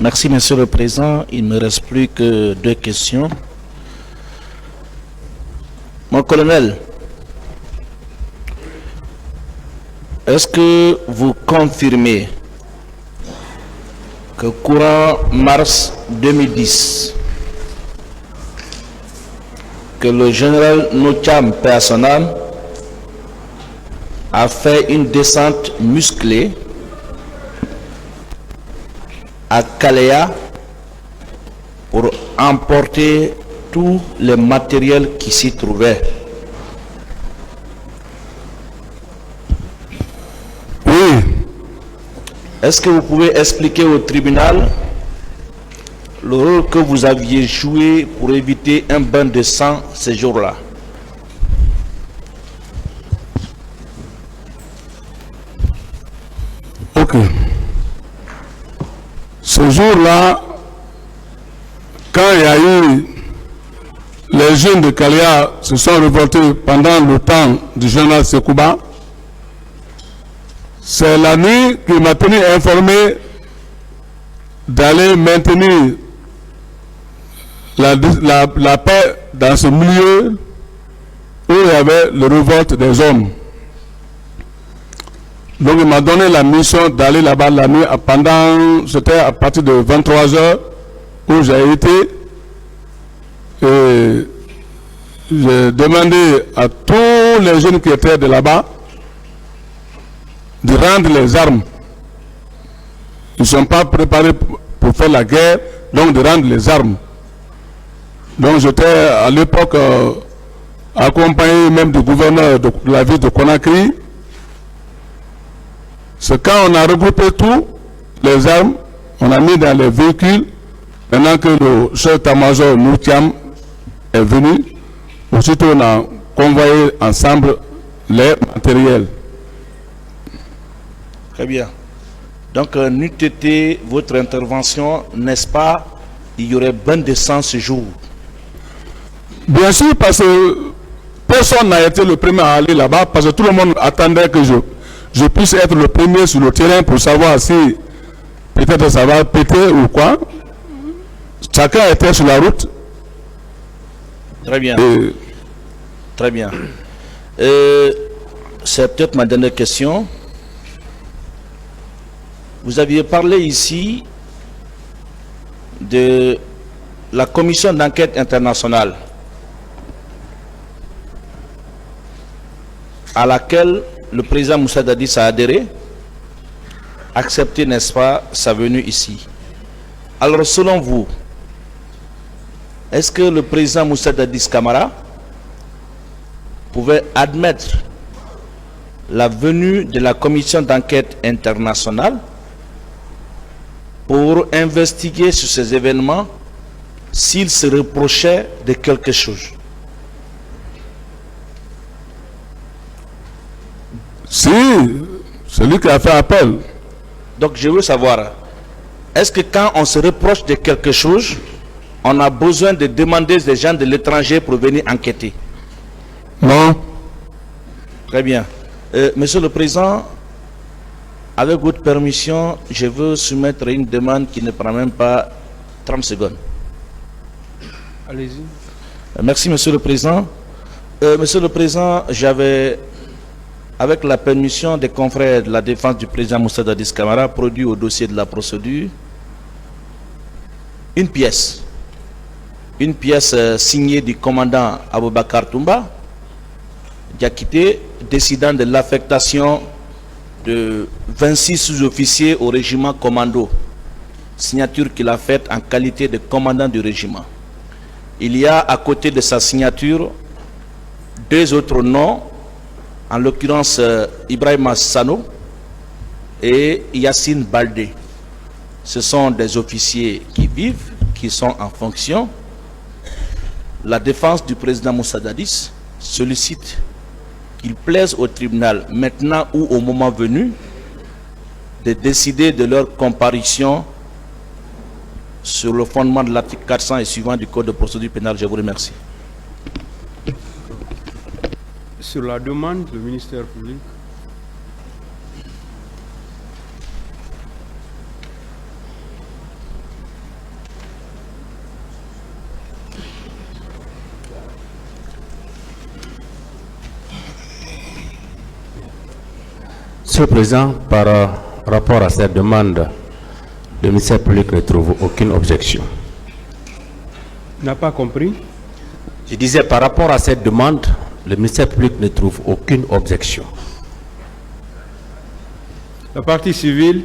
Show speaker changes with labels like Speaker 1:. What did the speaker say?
Speaker 1: Merci, Monsieur le Président. Il ne me reste plus que 2 questions. Mon colonel, est-ce que vous confirmez que courant mars 2010, que le général Nocham Personnel a fait une descente musclée à Kalea pour emporter tous les matériels qui s'y trouvaient?
Speaker 2: Oui.
Speaker 1: Est-ce que vous pouvez expliquer au tribunal le rôle que vous aviez joué pour éviter un bain de sang ces jours-là?
Speaker 2: Ok. Ce jour-là, quand il y a eu les jeunes de Kalea se sont révoltés pendant le temps du général Sekouba, c'est la nuit qui m'a tenu informé d'aller maintenir la paix dans ce milieu où il y avait le révolte des hommes. Donc il m'a donné la mission d'aller là-bas la nuit c'était à partir de 23h où j'ai été. Et j'ai demandé à tous les jeunes qui étaient de là-bas de rendre les armes. Ils ne sont pas préparés pour faire la guerre, donc de rendre les armes. Donc j'étais à l'époque accompagné même du gouverneur de la ville de Conakry. C'est quand on a regroupé tous les armes, on a mis dans les véhicules, maintenant que le chef d'état-major Noutiam est venu, aussitôt on a convoyé ensemble les matériels.
Speaker 1: Très bien. Donc, n'eût été votre intervention, n'est-ce pas, il y aurait bain de sang ce jour?
Speaker 2: Bien sûr, parce que personne n'a été le premier à aller là-bas, parce que tout le monde attendait que je puisse être le premier sur le terrain pour savoir si peut-être ça va péter ou quoi. Chacun était sur la route.
Speaker 1: Très bien. Très bien. C'est peut-être ma dernière question. Vous aviez parlé ici de la commission d'enquête internationale à laquelle le président Moussa Dadis a adhéré, accepté, n'est-ce pas, sa venue ici. Alors, selon vous, est-ce que le président Moussa Dadis Camara pouvait admettre la venue de la commission d'enquête internationale pour investiguer sur ces événements s'il se reprochait de quelque chose?
Speaker 2: Si, c'est lui qui a fait appel.
Speaker 1: Donc je veux savoir, est-ce que quand on se reproche de quelque chose, on a besoin de demander des gens de l'étranger pour venir enquêter?
Speaker 2: Non.
Speaker 1: Très bien. Monsieur le Président, avec votre permission, je veux soumettre une demande qui ne prend même pas 30 secondes.
Speaker 3: Allez-y.
Speaker 1: Merci, Monsieur le Président. Monsieur le Président, j'avais, avec la permission des confrères de la défense du président Moussa Dadis Camara, produit au dossier de la procédure une pièce signée du commandant Aboubakar Toumba Diakité, décidant de l'affectation de 26 sous-officiers au régiment commando, signature qu'il a faite en qualité de commandant du régiment. Il y a à côté de sa signature 2 autres noms, en l'occurrence Ibrahima Sano et Yassine Baldé. Ce sont des officiers qui vivent, qui sont en fonction. La défense du président Moussa Dadis sollicite qu'il plaise au tribunal, maintenant ou au moment venu, de décider de leur comparution sur le fondement de l'article 400 et suivant du Code de procédure pénale. Je vous remercie.
Speaker 3: Sur la demande, le ministère public.
Speaker 4: Monsieur le Président, par rapport à cette demande, le ministère public ne trouve aucune objection.
Speaker 3: N'a pas compris.
Speaker 4: Je disais, par rapport à cette demande, le ministère public ne trouve aucune objection.
Speaker 3: La partie civile,